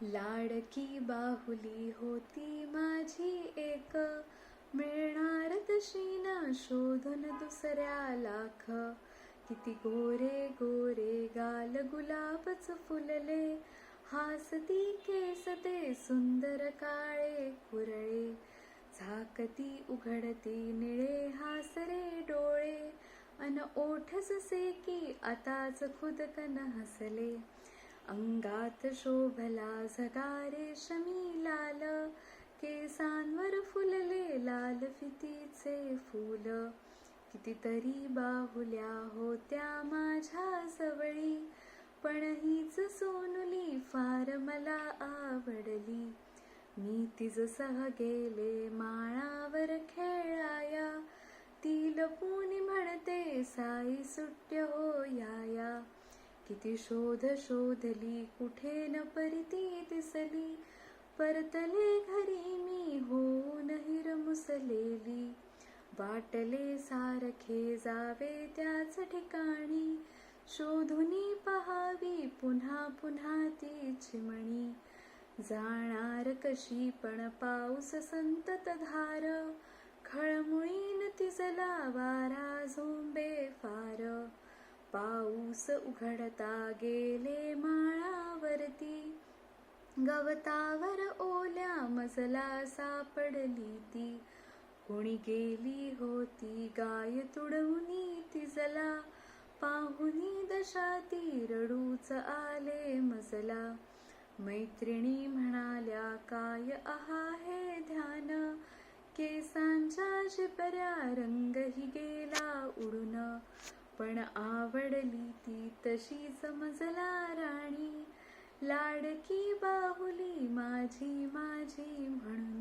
लाडकी बाहुली होती माझी एक, मिळणार तशी ना शोधून दुसऱ्या लाख. किती गोरे गोरे गाल गुलाबच फुलले, हासती केस ते सुंदर काळे कुरळे. झाकती उघडती निळे हासरे डोळे, अन ओठ जसे की आताच खुदकन हसले. अंगात शोभला झगा रेशमी लाल, केसांवर फुलले लाल फितीचे फूल. कितीतरी बाहुल्या होत्या माझ्या जवळी, पण हीच सोनुली फार मला आवडली. मी तिजसह गेले माळावर खेळाया, ती लपून म्हणते साई सुट्य हो याया. किती शोध शोधली कुठे न परी ती दिसली, परतले घरी मी होऊन हिरमुसलेली. वाटले सारखे जावे त्याच ठिकाणी, शोधुनी पहावी पुन्हा पुन्हा ती चिमणी. जाणार कशी पण पाऊस संतत धार, खळमुळीन तिजला वारा झोंबे फार. पाऊस उघडता गेले माळावरती, गवतावर ओल्या मजला सापडली ती. कोणी गेली होती गाय तुडवूनी तिजला, पाहुनी दशा ती रडूच आले मजला. मैत्रिणी म्हणाल्या काय आहा हे ध्यान, केसांच्या शिपऱ्या रंगही गेला उडून. पण आवडली ती तशीच मजला राणी, लाडकी बाहुली माझी माझी म्हणून.